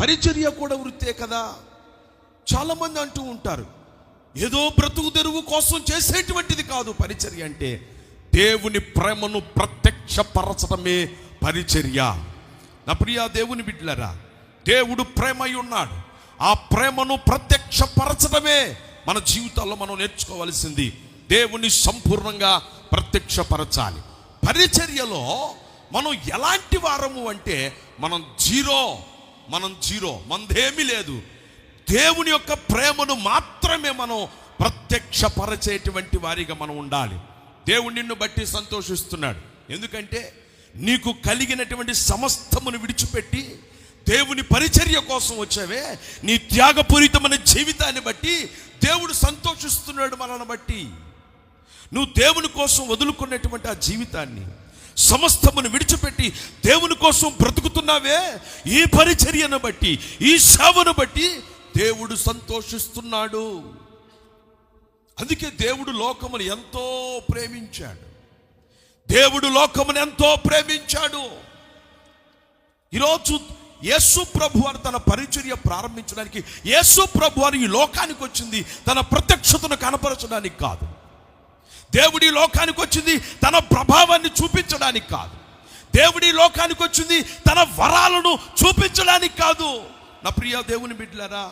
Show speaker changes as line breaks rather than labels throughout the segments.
పరిచర్య కూడా వృత్తే కదా. చాలామంది అంటూ ఉంటారు, ఏదో బ్రతుకు తెరువు కోసం చేసేటువంటిది కాదు పరిచర్య అంటే. దేవుని ప్రేమను ప్రత్యక్షపరచడమే పరిచర్య. నా ప్రియ దేవుని బిడ్డలారా, దేవుడు ప్రేమై ఉన్నాడు. ఆ ప్రేమను ప్రత్యక్షపరచడమే మన జీవితాల్లో మనం నేర్చుకోవాల్సింది. దేవుని సంపూర్ణంగా ప్రత్యక్షపరచాలి. పరిచర్యలో మనం ఎలాంటి వారము అంటే మనం జీరో, మనదేమీ లేదు. దేవుని యొక్క ప్రేమను మాత్రమే మనం ప్రత్యక్షపరచేటువంటి వారిగా మనం ఉండాలి. దేవుడు నిన్ను బట్టి సంతోషిస్తున్నాడు. ఎందుకంటే నీకు కలిగినటువంటి సమస్తమును విడిచిపెట్టి దేవుని పరిచర్య కోసం వచ్చావే. నీ త్యాగపూరితమైన జీవితాన్ని బట్టి దేవుడు సంతోషిస్తున్నాడు. మనల్ని బట్టి నువ్వు దేవుని కోసం వదులుకున్నటువంటి ఆ జీవితాన్ని, సమస్తమును విడిచిపెట్టి దేవుని కోసం బ్రతుకుతున్నావే, ఈ పరిచర్యను బట్టి, ఈ సేవను బట్టి దేవుడు సంతోషిస్తున్నాడు. అందుకే దేవుడు లోకమును ఎంతో ప్రేమించాడు. ఈరోజు యేసు ప్రభువారు తన పరిచర్య ప్రారంభించడానికి, యేసు ప్రభువారు ఈ లోకానికి వచ్చింది తన ప్రత్యక్షతను కనపరచడానికి కాదు. దేవుడి లోకానికి వచ్చింది తన ప్రభావాన్ని చూపించడానికి కాదు. దేవుడి లోకానికి వచ్చింది తన వరాలను చూపించడానికి కాదు. నా ప్రియ దేవుని బిడ్డలారా,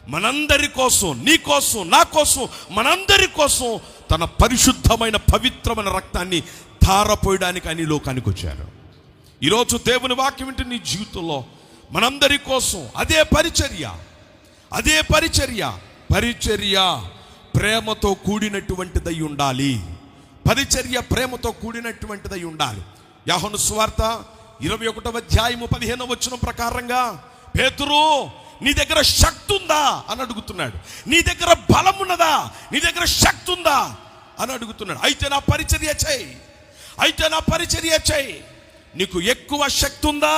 మనందరి కోసం, నీ కోసం, నా కోసం, మనందరి కోసం తన పరిశుద్ధమైన పవిత్రమైన రక్తాన్ని ధారపోయడానికి ఆయన లోకానికి వచ్చారు. ఈరోజు దేవుని వాక్యం వింటే నీ జీవితంలో మనందరి కోసం అదే పరిచర్య ప్రేమతో కూడినటువంటిదై ఉండాలి. పరిచర్య ప్రేమతో కూడినటువంటిదై ఉండాలి. యోహాను సువార్త 21వ అధ్యాయము 15వ వచనం ప్రకారంగా, పేతురు నీ దగ్గర శక్తి ఉందా అని అడుగుతున్నాడు. నీ దగ్గర బలం ఉన్నదా, నీ దగ్గర శక్తి ఉందా అని అడుగుతున్నాడు. అయితే నా పరిచర్య చేయి. నీకు ఎక్కువ శక్తి ఉందా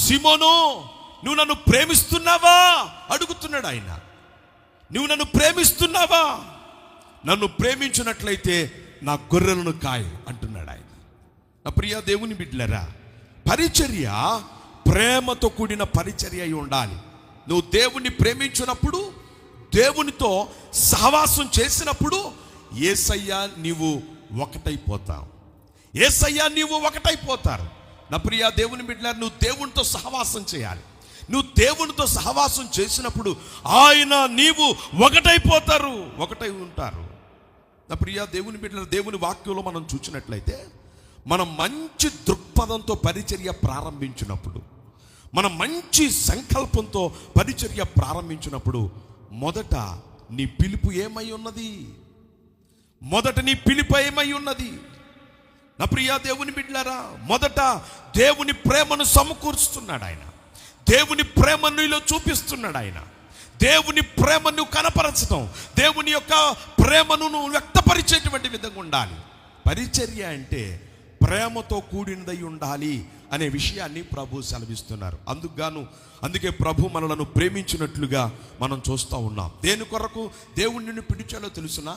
సిమోను? నువ్వు నన్ను ప్రేమిస్తున్నావా అడుగుతున్నాడు ఆయన. నువ్వు నన్ను ప్రేమిస్తున్నావా? నన్ను ప్రేమించినట్లయితే నా గొర్రెలను కాయ అంటున్నాడు ఆయన. నా ప్రియ దేవుని బిడ్డలారా, పరిచర్య ప్రేమతో కూడిన పరిచర్య అయి ఉండాలి. నువ్వు దేవుణ్ణి ప్రేమించినప్పుడు, దేవునితో సహవాసం చేసినప్పుడు యేసయ్య నీవు ఒకటైపోతారు. నా ప్రియ దేవుని బిడ్డలారా, నువ్వు దేవునితో సహవాసం చేయాలి. నువ్వు దేవునితో సహవాసం చేసినప్పుడు ఆయన నీవు ఒకటై ఉంటారు. నా ప్రియ దేవుని బిడ్డలారా, దేవుని వాక్యంలో మనం చూసినట్లయితే, మనం మంచి దృక్పథంతో పరిచర్య ప్రారంభించినప్పుడు, మనం మంచి సంకల్పంతో పరిచర్య ప్రారంభించినప్పుడు, మొదట నీ పిలుపు ఏమై ఉన్నది? నా ప్రియ దేవుని బిడ్డలారా, మొదట దేవుని ప్రేమను సమకూరుస్తున్నాడు ఆయన. దేవుని ప్రేమను నీలో చూపిస్తున్నాడు ఆయన. దేవుని ప్రేమను కనపరచడం, దేవుని యొక్క ప్రేమను వ్యక్తపరిచేటువంటి విధంగా ఉండాలి. పరిచర్య అంటే ప్రేమతో కూడినదై ఉండాలి అనే విషయాన్ని ప్రభు సెలవిస్తున్నారు. అందుకే ప్రభు మనలను ప్రేమించినట్లుగా మనం చూస్తూ ఉన్నాం. దేని కొరకు దేవుడు నిన్ను పిలిచాడో తెలుసునా?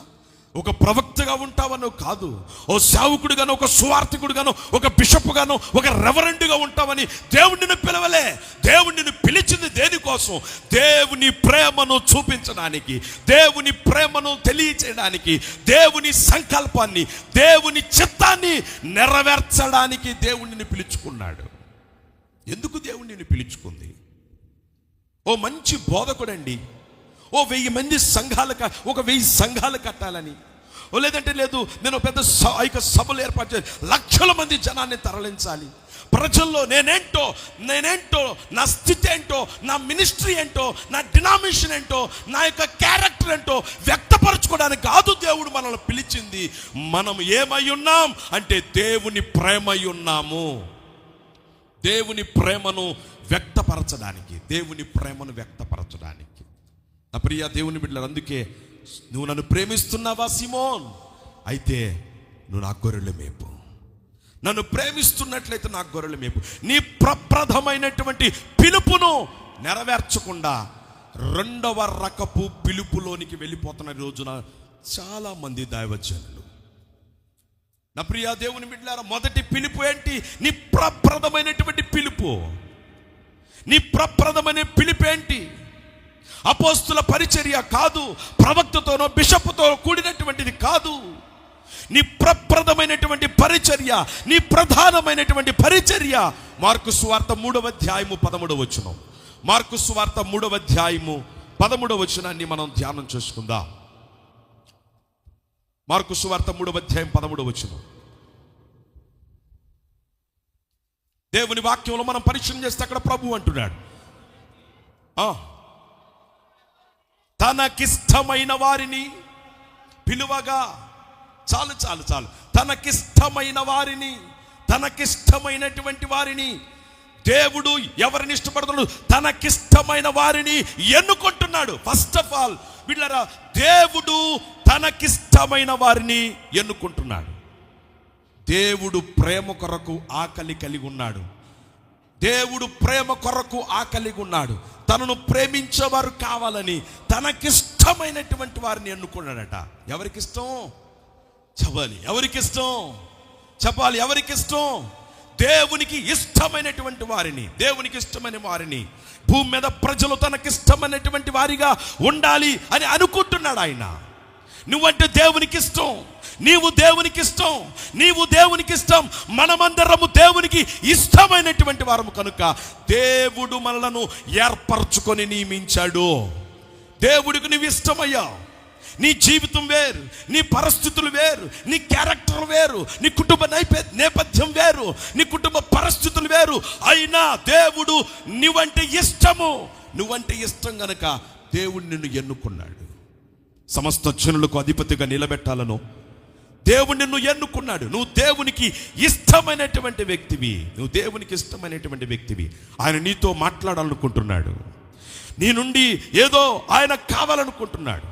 ఒక ప్రవక్తగా ఉంటావనో కాదు, ఓ సేవకుడిగానో, ఒక సువార్థికుడిగానో, ఒక బిషప్గానో, ఒక రెవరెండ్గా ఉంటావని దేవుడు నిన్ను పిలవలే. దేవుడు నిన్ను పిలిచింది దేనికోసం? దేవుని ప్రేమను చూపించడానికి, దేవుని ప్రేమను తెలియచేయడానికి, దేవుని సంకల్పాన్ని, దేవుని చిత్తాన్ని నెరవేర్చడానికి దేవుడు నిన్ను పిలుచుకున్నాడు. ఎందుకు దేవుడు నిన్ను పిలుచుకుంది? ఓ మంచి బోధకుడండి, ఓ 1000 సంఘాలు కట్టాలని, లేదంటే లేదు నేను పెద్ద సభలు ఏర్పాటు చేయాలి, లక్షల మంది జనాన్ని తరలించాలి, ప్రజల్లో నేనేంటో, నా స్థితి ఏంటో, నా మినిస్ట్రీ ఏంటో, నా డినామినేషన్ ఏంటో, నా యొక్క క్యారెక్టర్ ఏంటో వ్యక్తపరచుకోవడానికి కాదు దేవుడు మనల్ని పిలిచింది. మనం ఏమై ఉన్నాం అంటే దేవుని ప్రేమై ఉన్నాము. దేవుని ప్రేమను వ్యక్తపరచడానికి. నా ప్రియ దేవుని బిడ్డలారా, అందుకే నువ్వు నన్ను ప్రేమిస్తున్నావా సిమోన్? అయితే నువ్వు నా గొర్రెలు మేపు. నన్ను ప్రేమిస్తున్నట్లయితే నా గొర్రెలు మేపు. నీ ప్రప్రథమైనటువంటి పిలుపును నెరవేర్చకుండా రెండవ రకపు పిలుపులోనికి వెళ్ళిపోతున్న రోజున చాలా మంది దైవజనులు. నా ప్రియ దేవుని బిడ్డలారా, మొదటి పిలుపు ఏంటి? నీ ప్రప్రథమైనటువంటి పిలుపు. నీ ప్రప్రథమైన పిలిపేంటి? అపోస్తుల పరిచర్య కాదు, ప్రవక్తతోనో బిషప్తో కూడినటువంటిది కాదు. నీ ప్రప్రథమైనటువంటి పరిచర్య, నీ ప్రధానమైనటువంటి పరిచర్య మార్కు సువార్త 3వ అధ్యాయము 13వ వచనం. మార్కు సువార్త 3వ అధ్యాయము 13వ వచనాన్ని మనం ధ్యానం చేసుకుందాం. మార్కు సువార్త 3వ అధ్యాయం 13వ వచనం. దేవుని వాక్యంలో మనం పరిచయం చేస్తే అక్కడ ప్రభు అంటున్నాడు, తనకిష్టమైన వారిని పిలువగా. చాలు చాలు చాలు. తనకిష్టమైన వారిని, తనకిష్టమైనటువంటి వారిని దేవుడు ఎవరిని ఇష్టపడుతున్నాడు? తనకిష్టమైన వారిని ఎన్నుకుంటున్నాడు. ఫస్ట్ ఆఫ్ ఆల్ వీళ్ళరా, దేవుడు తనకిష్టమైన వారిని ఎన్నుకుంటున్నాడు. దేవుడు ప్రేమ కొరకు ఆకలి కలిగి ఉన్నాడు. దేవుడు ప్రేమ కొరకు ఆకలి ఉన్నాడు. తనను ప్రేమించేవారు కావాలని తనకిష్టమైనటువంటి వారిని ఎన్నుకున్నాడట. ఎవరికిష్టం చెప్పాలి? ఎవరికిష్టం చెప్పాలి? ఎవరికిష్టం? దేవునికి ఇష్టమైనటువంటి వారిని, దేవునికి ఇష్టమైన వారిని, భూమి మీద ప్రజలు తనకిష్టమైనటువంటి వారిగా ఉండాలి అని అనుకుంటున్నాడు ఆయన. నువ్వంటే దేవునికి ఇష్టం, నీవు దేవునికి ఇష్టం, నీవు దేవునికి ఇష్టం, మనమందరము దేవునికి ఇష్టమైనటువంటి వారము కనుక దేవుడు మనలను ఏర్పరచుకొని నియమించాడు. దేవుడికి నువ్వు ఇష్టమయ్యావు. నీ జీవితం వేరు, నీ పరిస్థితులు వేరు, నీ క్యారెక్టర్ వేరు, నీ కుటుంబ నేపథ్యం వేరు, నీ కుటుంబ పరిస్థితులు వేరు. అయినా దేవుడు నువ్వంటే ఇష్టము, నువ్వంటే ఇష్టం గనక దేవుడు నిన్ను ఎన్నుకున్నాడు. సమస్త జనులకు అధిపతిగా నిలబెట్టాలను దేవుడు నిన్ను ఎన్నుకున్నాడు. నువ్వు దేవునికి ఇష్టమైనటువంటి వ్యక్తివి, నువ్వు దేవునికి ఇష్టమైనటువంటి వ్యక్తివి. ఆయన నీతో మాట్లాడాలనుకుంటున్నాడు. నీ నుండి ఏదో ఆయన కావాలనుకుంటున్నాడు.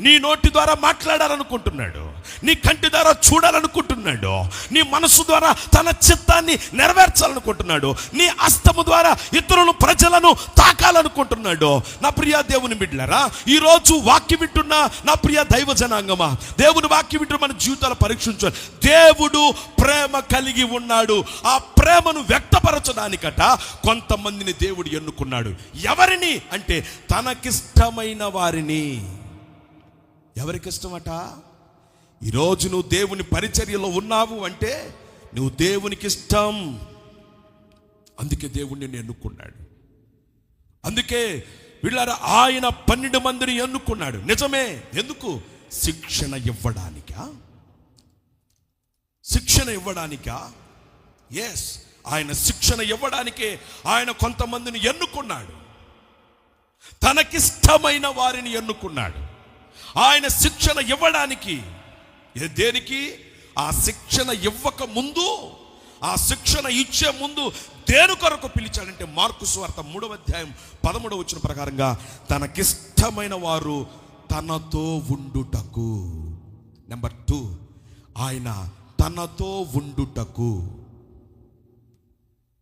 నీ నోటి ద్వారా మాట్లాడాలనుకుంటున్నాడు. నీ కంటి ద్వారా చూడాలనుకుంటున్నాడు. నీ మనసు ద్వారా తన చిత్తాన్ని నెరవేర్చాలనుకుంటున్నాడు. నీ హస్తము ద్వారా ఇతరులను, ప్రజలను తాకాలనుకుంటున్నాడు. నా ప్రియ దేవుని బిడ్డలారా, ఈరోజు వాక్యం వింటున్న నా ప్రియ దైవ జనాంగమా, దేవుని వాక్యం వింటున్న మన జీవితాలు పరీక్షించాలి. దేవుడు ప్రేమ కలిగి ఉన్నాడు. ఆ ప్రేమను వ్యక్తపరచడానికట కొంతమందిని దేవుడు ఎన్నుకున్నాడు. ఎవరిని అంటే తనకిష్టమైన వారిని. ఎవరికి ఇష్టమట? ఈరోజు నువ్వు దేవుని పరిచర్యలో ఉన్నావు అంటే నువ్వు దేవునికి ఇష్టం. అందుకే దేవుడు నిన్ను ఎన్నుకున్నాడు. అందుకే వీళ్ళారా, ఆయన 12 మందిని ఎన్నుకున్నాడు. నిజమే. ఎందుకు? శిక్షణ ఇవ్వడానికా? శిక్షణ ఇవ్వడానికా? ఎస్, ఆయన శిక్షణ ఇవ్వడానికే ఆయన కొంతమందిని ఎన్నుకున్నాడు. తనకిష్టమైన వారిని ఎన్నుకున్నాడు. ఆయన శిక్షణ ఇవ్వడానికి. దేనికి? ఆ శిక్షణ ఇవ్వక ముందు, ఆ శిక్షణ ఇచ్చే ముందు దేని కొరకు పిలిచాడంటే మార్కు సువార్త 3వ అధ్యాయం 13వ వచనం ప్రకారంగా తనకిష్టమైన వారు తనతో ఉండుటకు. నెంబర్ 2, ఆయన తనతో ఉండుటకు.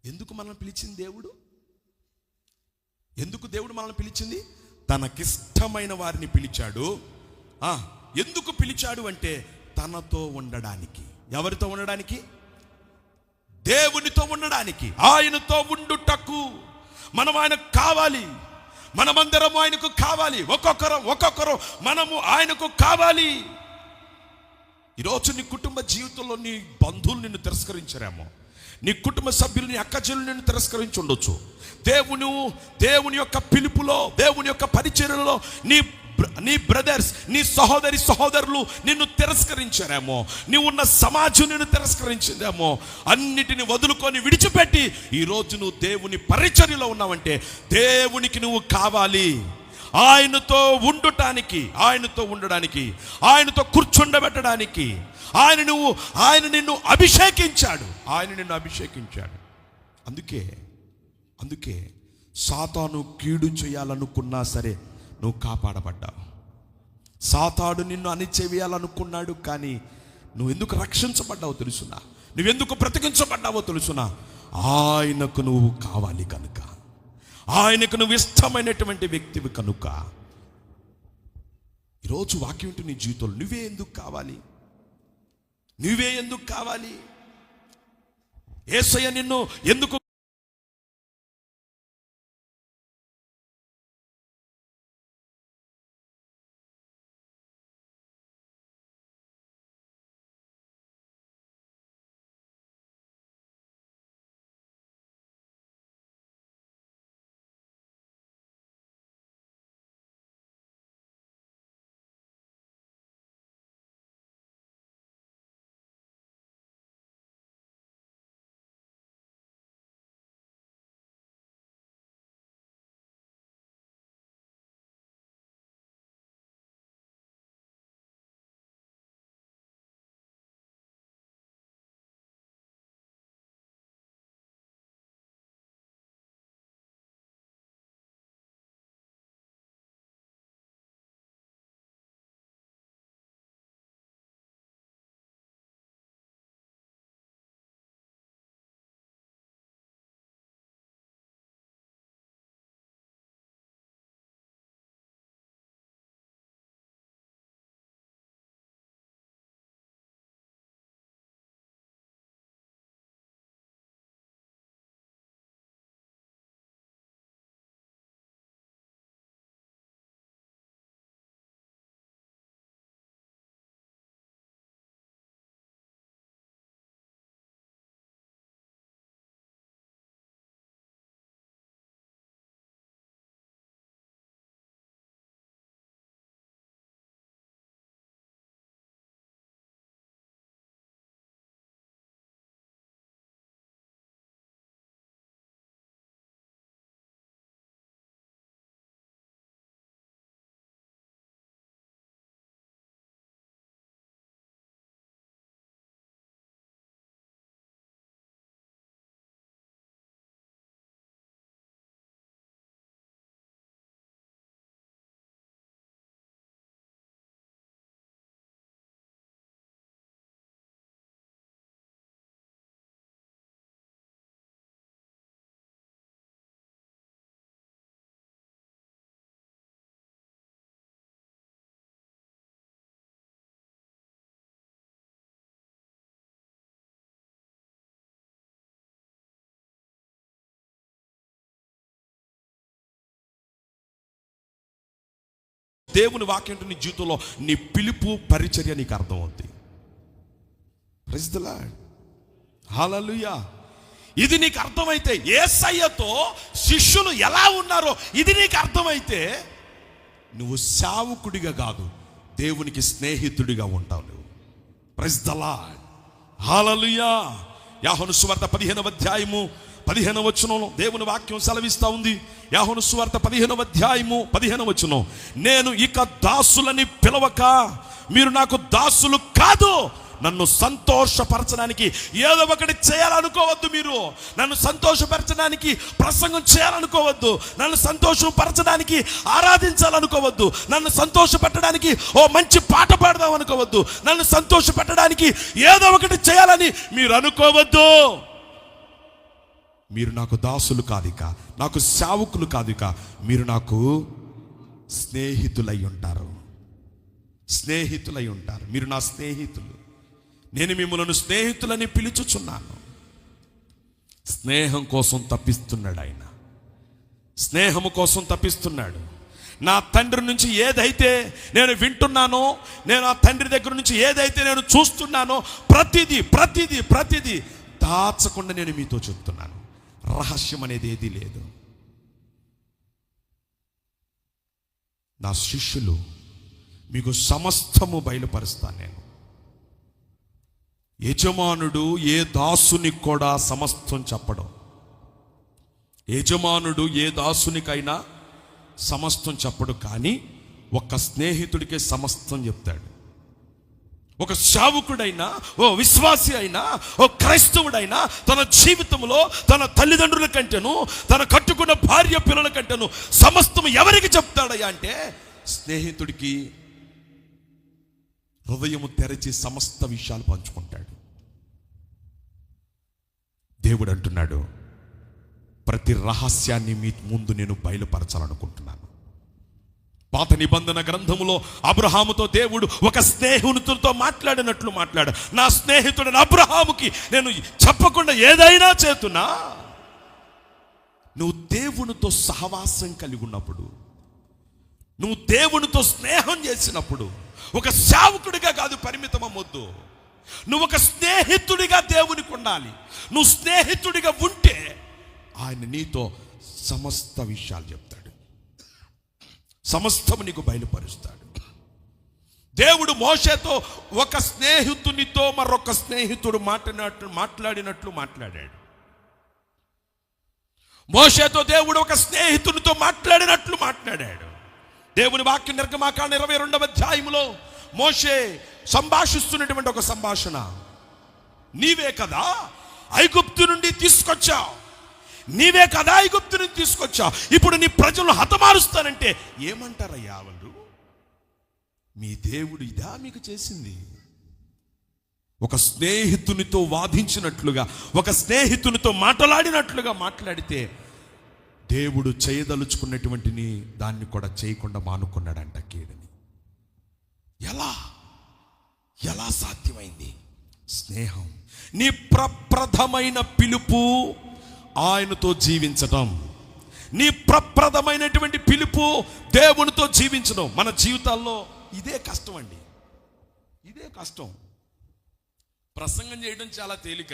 ఎందుకు మనల్ని పిలిచింది దేవుడు? ఎందుకు దేవుడు మనల్ని పిలిచింది? తనకిష్టమైన వారిని పిలిచాడు. ఎందుకు పిలిచాడు అంటే తనతో ఉండడానికి. ఎవరితో ఉండడానికి? దేవునితో ఉండడానికి, ఆయనతో ఉండుటకు. మనం ఆయనకు కావాలి, మనమందరం ఆయనకు కావాలి. ఒక్కొక్కరు మనము ఆయనకు కావాలి. ఈరోజు నీ కుటుంబ జీవితంలో నీ బంధువులు నిన్ను తిరస్కరించారేమో, నీ కుటుంబ సభ్యులు, నీ అక్కచెల్లులు నిన్ను తిరస్కరించి ఉండొచ్చు. దేవుని యొక్క పిలుపులో, దేవుని యొక్క పరిచర్యలో నీ బ్రదర్స్, నీ సహోదరులు నిన్ను తిరస్కరించారేమో, నీవు ఉన్న సమాజం నిన్ను తిరస్కరించిందేమో. అన్నిటిని వదులుకొని విడిచిపెట్టి ఈరోజు నువ్వు దేవుని పరిచర్యలో ఉన్నావంటే దేవునికి నువ్వు కావాలి. ఆయనతో ఉండటానికి, ఆయనతో ఉండడానికి, ఆయనతో కూర్చుండబెట్టడానికి ఆయన నిన్ను అభిషేకించాడు. ఆయన నిన్ను అభిషేకించాడు. అందుకే సాతాను కీడు చేయాలనుకున్నా సరే నువ్వు కాపాడబడ్డావు. సాతాను నిన్ను అణిచివేయాలనుకున్నాడు, కానీ నువ్వు ఎందుకు రక్షించబడ్డావో తెలుసునా? నువ్వెందుకు బ్రతికించబడ్డావో తెలుసునా? ఆయనకు నువ్వు కావాలి కనుక, ఆయనకు నువ్వు ఇష్టమైనటువంటి వ్యక్తివి కనుక. ఈరోజు వాక్యం వింటూ నీ జీవితంలో నువ్వే ఎందుకు కావాలి? యేసయ్య నిన్ను ఎందుకు దేవుని వాక్యం నీ జీవితంలో నీ పిలుపు పరిచర్య నీకు అర్థమవుతుంది. ప్రైజ్ ది లార్డ్, హల్లెలూయా. ఇది నీకు అర్థమైతే, యేసయ్యతో శిష్యులు ఎలా ఉన్నారో ఇది నీకు అర్థమైతే, నువ్వు సేవకుడిగా కాదు, దేవునికి స్నేహితుడిగా ఉంటావు నువ్వు. ప్రైజ్ ది లార్డ్, హల్లెలూయా. యోహాను సువార్త 15వ అధ్యాయము 15వ వచనంలో దేవుని వాక్యం సెలవిస్తా ఉంది. యోహాను సువార్త 15వ అధ్యాయము 15వ వచనం, నేను ఇక దాసులని పిలవక మీరు నాకు దాసులు కాదు, నన్ను సంతోషపరచడానికి ఏదో ఒకటి చేయాలనుకోవద్దు. మీరు నన్ను సంతోషపరచడానికి ప్రసంగం చేయాలనుకోవద్దు, నన్ను సంతోషపరచడానికి ఆరాధించాలనుకోవద్దు, నన్ను సంతోషపెట్టడానికి ఓ మంచి పాట పాడదాం అనుకోవద్దు, నన్ను సంతోషపెట్టడానికి ఏదో ఒకటి చేయాలని మీరు అనుకోవద్దు. మీరు నాకు దాసులు కాదిక, నాకు సేవకులు కాదిక, మీరు నాకు స్నేహితులై ఉంటారు. స్నేహితులై ఉంటారు. మీరు నా స్నేహితులు. నేను మిమ్మల్ని స్నేహితులని పిలుచుచున్నాను. స్నేహం కోసం తప్పిస్తున్నాడు ఆయన. స్నేహము కోసం తప్పిస్తున్నాడు. నా తండ్రి నుంచి ఏదైతే నేను వింటున్నానో, నేను ఆ తండ్రి దగ్గర నుంచి ఏదైతే నేను చూస్తున్నానో ప్రతిదీ ప్రతిదీ ప్రతిదీ దాచకుండా నేను మీతో చెప్తున్నాను. రహస్యం అనేది ఏదీ లేదు. నా శిష్యులు మీకు సమస్తము బయలుపరుస్తాను నేను. యజమానుడు ఏ దాసునికి కూడా సమస్తం చెప్పడం. యజమానుడు ఏ దాసునికైనా సమస్తం చెప్పడు, కానీ ఒక స్నేహితుడికే సమస్తం చెప్తాడు. ఒక సేవకుడైనా, ఓ విశ్వాసి అయినా, ఓ క్రైస్తవుడైనా తన జీవితంలో తన తల్లిదండ్రుల కంటేను, తన కట్టుకున్న భార్య పిల్లల కంటేను సమస్తం ఎవరికి చెప్తాడయ్యా అంటే స్నేహితుడికి హృదయము తెరచి సమస్త విషయాలు పంచుకుంటాడు. దేవుడు అంటున్నాడు, ప్రతి రహస్యాన్ని మీ ముందు నేను బయలుపరచాలనుకుంటున్నాను. పాత నిబంధన గ్రంథములో అబ్రహాముతో దేవుడు ఒక స్నేహితుడితో మాట్లాడినట్లు మాట్లాడు. నా స్నేహితుడైన అబ్రహాముకి నేను చెప్పకుండా ఏదైనా చేతున్నా. నువ్వు దేవునితో సహవాసం కలిగి ఉన్నప్పుడు, నువ్వు దేవునితో స్నేహం చేసినప్పుడు, ఒక సేవకుడిగా కాదు పరిమితం అవ్వొద్దు. నువ్వు ఒక స్నేహితుడిగా దేవునికి ఉండాలి. నువ్వు స్నేహితుడిగా ఉంటే ఆయన నీతో సమస్త విషయాలు చెప్తాడు, సమస్తము నీకు బయలుపరుస్తాడు. దేవుడు మోషేతో ఒక స్నేహితునితో మరొక స్నేహితుడు మాట్లాడినట్లు మాట్లాడాడు. మోషేతో దేవుడు ఒక స్నేహితునితో మాట్లాడినట్లు మాట్లాడాడు. దేవుని వాక్యం నిర్గమాకాండ 22వ అధ్యాయంలో మోషే సంభాషిస్తున్నటువంటి ఒక సంభాషణ, నీవే కదా ఐగుప్తు నుండి తీసుకొచ్చావు, నీవే కదా ఐగుప్తు నుండి తీసుకొచ్చావు, ఇప్పుడు నీ ప్రజలను హతమారుస్తానంటే ఏమంటారయ్యా వాళ్ళు? మీ దేవుడు ఇదా మీకు చేసింది? ఒక స్నేహితునితో వాదించినట్లుగా, ఒక స్నేహితునితో మాట్లాడినట్లుగా మాట్లాడితే దేవుడు చేయదలుచుకున్నటువంటిని దాన్ని కూడా చేయకుండా మానుకున్నాడంట కీడుని. ఎలా సాధ్యమైంది? స్నేహం. నీ ప్రప్రథమైన పిలుపు ఆయనతో జీవించడం. నీ ప్రప్రథమైనటువంటి పిలుపు దేవునితో జీవించడం. మన జీవితాల్లో ఇదే కష్టం అండి, ఇదే కష్టం. ప్రసంగం చేయడం చాలా తేలిక.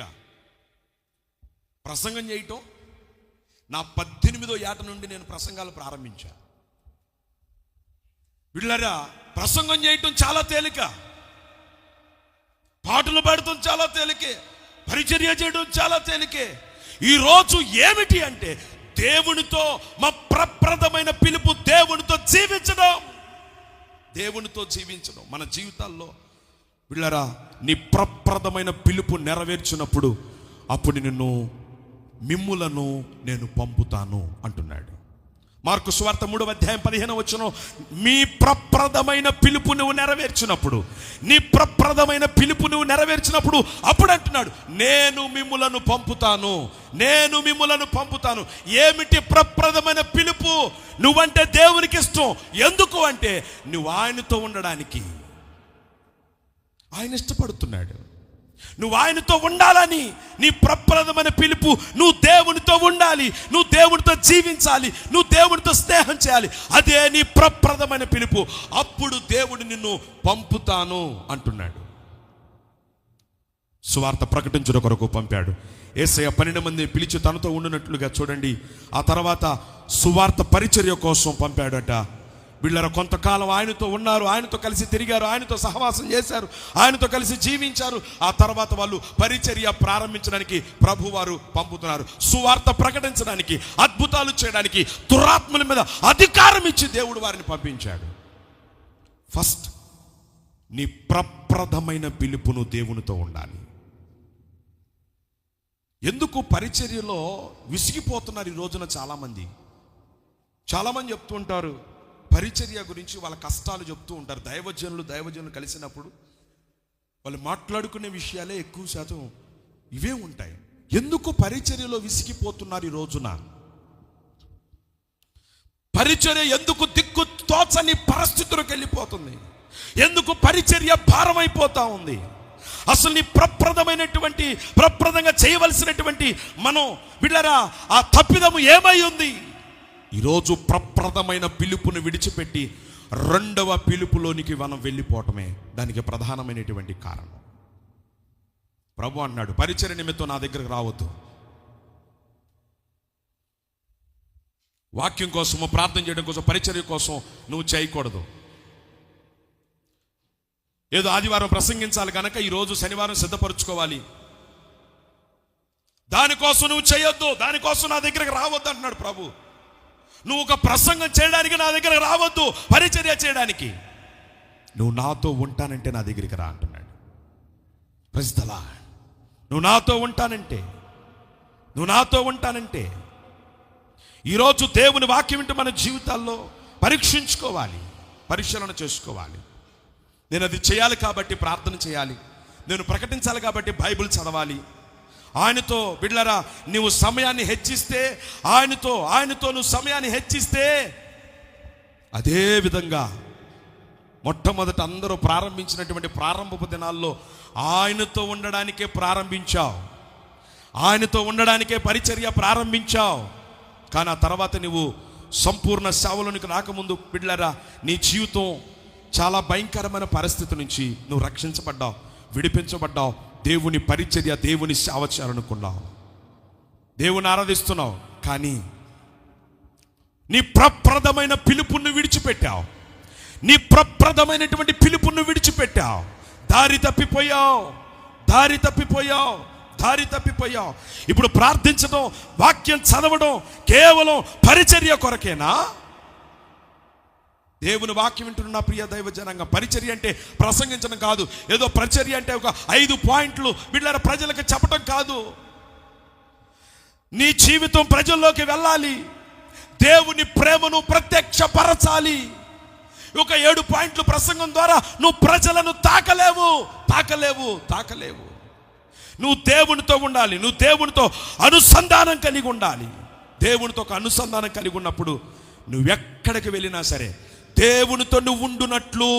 ప్రసంగం చేయటం నా 18వ ఏట నుండి నేను ప్రసంగాలు ప్రారంభించాను. వీళ్ళరా ప్రసంగం చేయటం చాలా తేలిక, పాటలు పాడటం చాలా తేలికే, పరిచర్య చేయడం చాలా తేలికే. ఈరోజు ఏమిటి అంటే దేవునితో మా ప్రప్రథమైన పిలుపు దేవునితో జీవించడం. దేవునితో జీవించడం మన జీవితాల్లో. వీళ్ళరా నీ ప్రప్రథమైన పిలుపు నెరవేర్చినప్పుడు అప్పుడు మిమ్ములను నేను పంపుతాను అంటున్నాడు. మార్కు సువార్త 3వ అధ్యాయం 15వ వచనం, మీ ప్రప్రథమైన పిలుపు నువ్వు నెరవేర్చినప్పుడు, నీ ప్రప్రథమైన పిలుపు నువ్వు నెరవేర్చినప్పుడు అప్పుడు అంటున్నాడు, నేను మిమ్ములను పంపుతాను, నేను మిమ్ములను పంపుతాను. ఏమిటి ప్రప్రథమైన పిలుపు? నువ్వంటే దేవునికి ఇష్టం. ఎందుకు అంటే నువ్వు ఆయనతో ఉండడానికి. ఆయన ఇష్టపడుతున్నాడు. నువ్వు ఆయనతో ఉండాలని, నీ ప్రప్రదమైన పిలుపు నువ్వు దేవునితో ఉండాలి, నువ్వు దేవునితో జీవించాలి, నువ్వు దేవునితో స్నేహం చేయాలి. అదే నీ ప్రప్రదమైన పిలుపు. అప్పుడు దేవుడు నిన్ను పంపుతాను అంటున్నాడు. సువార్త ప్రకటించుట కొరకు పంపాడు. యేసయ్య 12 మందిని పిలిచి తనతో ఉండినట్లుగా చూడండి. ఆ తర్వాత సువార్త పరిచర్య కోసం పంపాడట. వీళ్ళ కొంతకాలం ఆయనతో ఉన్నారు, ఆయనతో కలిసి తిరిగారు, ఆయనతో సహవాసం చేశారు, ఆయనతో కలిసి జీవించారు. ఆ తర్వాత వాళ్ళు పరిచర్య ప్రారంభించడానికి ప్రభువారు పంపుతున్నారు. సువార్త ప్రకటించడానికి, అద్భుతాలు చేయడానికి, దురాత్మల మీద అధికారం ఇచ్చి దేవుడు వారిని పంపించాడు. ఫస్ట్ నీ ప్రప్రదమైన పిలుపును దేవునితో ఉండాలి. ఎందుకు పరిచర్యలో విసిగిపోతున్నారు ఈ రోజున చాలామంది చెప్తూ ఉంటారు పరిచర్య గురించి, వాళ్ళ కష్టాలు చెప్తూ ఉంటారు. దైవజనులు కలిసినప్పుడు వాళ్ళు మాట్లాడుకునే విషయాలే ఎక్కువ శాతం ఇవే ఉంటాయి. ఎందుకు పరిచర్యలో విసిగిపోతున్నారు ఈ రోజున? పరిచర్య ఎందుకు దిక్కు తోచని పరిస్థితులకు వెళ్ళిపోతుంది? ఎందుకు పరిచర్య భారం అయిపోతా ఉంది? అసలు నీ ప్రప్రదంగా చేయవలసినటువంటి మనం వీళ్ళరా ఆ తప్పిదము ఏమై ఉంది? ఈరోజు ప్రప్రదమైన పిలుపును విడిచిపెట్టి రెండవ పిలుపులోనికి మనం వెళ్ళిపోవటమే దానికి ప్రధానమైనటువంటి కారణం. ప్రభు అన్నాడు, పరిచర్య నిమిత్తం నా దగ్గరకు రావద్దు, వాక్యం కోసము, ప్రార్థన చేయడం కోసం, పరిచర్య కోసం నువ్వు చేయకూడదు. ఏదో ఆదివారం ప్రసంగించాలి కనుక ఈరోజు శనివారం సిద్ధపరచుకోవాలి, దానికోసం నువ్వు చేయొద్దు, దానికోసం నా దగ్గరకు రావద్దు అంటున్నాడు ప్రభు. నువ్వు ఒక ప్రసంగం చేయడానికి నా దగ్గరకు రావద్దు, పరిచర్య చేయడానికి నువ్వు నాతో ఉంటానంటే నా దగ్గరికి రా అంటున్నాడు. Praise the Lord. నువ్వు నాతో ఉంటానంటే ఈరోజు దేవుని వాక్యం వింటూ మన జీవితాల్లో పరీక్షించుకోవాలి, పరిశీలన చేసుకోవాలి. నేను అది చేయాలి కాబట్టి ప్రార్థన చేయాలి, నేను ప్రకటించాలి కాబట్టి బైబిల్ చదవాలి. ఆయనతో బిడ్డలారా నువ్వు సమయాన్ని హెచ్చిస్తే, ఆయనతో నువ్వు సమయాన్ని హెచ్చిస్తే, అదే విధంగా మొట్టమొదట అందరూ ప్రారంభించినటువంటి ప్రారంభపు దినాల్లో ఆయనతో ఉండడానికే ప్రారంభించావు, ఆయనతో ఉండడానికే పరిచర్య ప్రారంభించావు. కానీ ఆ తర్వాత నువ్వు సంపూర్ణ సేవలోనికి రాకముందు బిడ్డలారా నీ జీవితం చాలా భయంకరమైన పరిస్థితి నుంచి నువ్వు రక్షించబడ్డావు, విడిపించబడ్డావు. దేవుని పరిచర్య, దేవుని సేవ చేయాలనుకున్నావు, దేవుని ఆరాధిస్తున్నావు. కానీ నీ ప్రప్రదమైన పిలుపును విడిచిపెట్టావు, నీ ప్రప్రదమైనటువంటి పిలుపును విడిచిపెట్టావు. దారి తప్పిపోయావు. ఇప్పుడు ప్రార్థించడం, వాక్యం చదవడం కేవలం పరిచర్య కొరకేనా? దేవుని వాక్యం వింటున్న ప్రియ దైవ జనాంగం, పరిచర్య అంటే ప్రసంగించడం కాదు, ఏదో పరిచర్య అంటే ఒక 5 పాయింట్లు బిడ్డల ప్రజలకు చెప్పడం కాదు. నీ జీవితం ప్రజల్లోకి వెళ్ళాలి, దేవుని ప్రేమను ప్రత్యక్షపరచాలి. ఒక 7 పాయింట్లు ప్రసంగం ద్వారా నువ్వు ప్రజలను తాకలేవు. నువ్వు దేవునితో ఉండాలి, నువ్వు దేవునితో అనుసంధానం కలిగి ఉండాలి. దేవునితో ఒక అనుసంధానం కలిగి ఉన్నప్పుడు నువ్వెక్కడికి వెళ్ళినా సరే దేవునితో నువ్వు ఉండునట్లు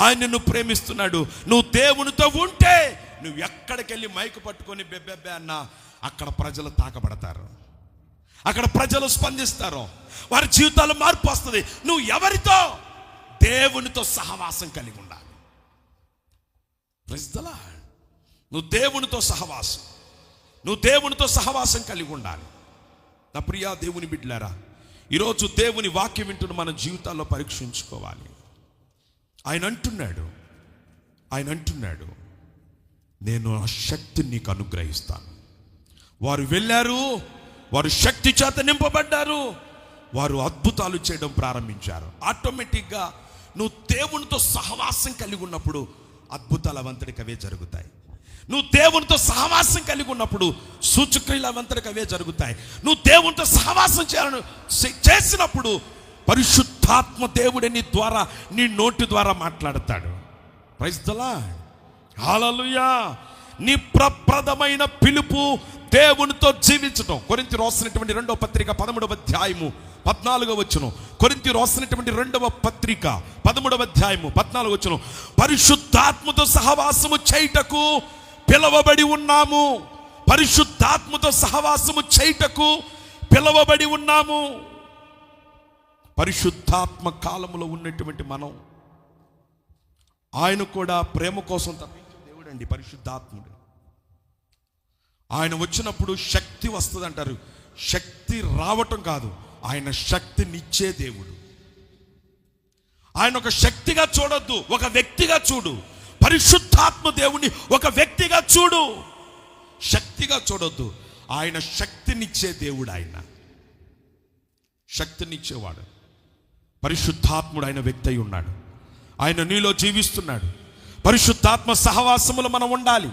ఆయన నిన్ను ప్రేమిస్తున్నాడు. నువ్వు దేవునితో ఉంటే నువ్వు ఎక్కడికి వెళ్ళి మైకు పట్టుకొని బెబ్బెబ్బే అన్నా అక్కడ ప్రజలు తాకబడతారు, అక్కడ ప్రజలు స్పందిస్తారు, వారి జీవితాల్లో మార్పు వస్తుంది. నువ్వు ఎవరితో? దేవునితో సహవాసం కలిగి ఉండాలి. Praise the Lord. నువ్వు దేవునితో సహవాసం కలిగి ఉండాలి. నా ప్రియా దేవుని బిడ్డలారా, ఈరోజు దేవుని వాక్యం వింటున్న మన జీవితాల్లో పరీక్షించుకోవాలి. ఆయన అంటున్నాడు నేను ఆ శక్తిని నీకు అనుగ్రహిస్తాను. వారు వెళ్ళారు, వారు శక్తి చేత నింపబడ్డారు, వారు అద్భుతాలు చేయడం ప్రారంభించారు. ఆటోమేటిక్గా నువ్వు దేవునితో సహవాసం కలిగి ఉన్నప్పుడు అద్భుతాలు అవంతటికి అవే జరుగుతాయి. నువ్వు దేవునితో సహవాసం కలిగి ఉన్నప్పుడు సూచక్రియలు అవంతటికి అవే జరుగుతాయి. నువ్వు దేవునితో సహవాసం చేసినప్పుడు పరిశుద్ధాత్మ దేవుడే నీ నోటి ద్వారా మాట్లాడతాడు. Praise the Lord. హల్లెలూయా. నీ ప్రప్రదమైన పిలుపు దేవునితో జీవించటం. కొరింథీ రాసినటువంటి 2వ పత్రిక 13వ అధ్యాయము 14వ వచనం. కొరింథీ రాసినటువంటి 2వ పత్రిక 13వ అధ్యాయము 14వ వచనం. పరిశుద్ధాత్మతో సహవాసము చేయుటకు పిలవబడి ఉన్నాము. పరిశుద్ధాత్మతో సహవాసము చేయుటకు పిలవబడి ఉన్నాము. పరిశుద్ధాత్మ కాలములో ఉన్నటువంటి మనం, ఆయన కూడా ప్రేమ కోసం తప్పించే దేవుడు అండి పరిశుద్ధాత్ముడు. ఆయన వచ్చినప్పుడు శక్తి వస్తుంది అంటారు. శక్తి రావటం కాదు, ఆయన శక్తినిచ్చే దేవుడు. ఆయన ఒక శక్తిగా చూడొద్దు, ఒక వ్యక్తిగా చూడు. పరిశుద్ధాత్మ దేవుని ఒక వ్యక్తిగా చూడు, శక్తిగా చూడొద్దు. ఆయన శక్తినిచ్చే దేవుడు. ఆయన శక్తినిచ్చేవాడు. పరిశుద్ధాత్ముడు ఆయన వ్యక్తి అయి ఉన్నాడు. ఆయన నీలో జీవిస్తున్నాడు. పరిశుద్ధాత్మ సహవాసములో మనం ఉండాలి.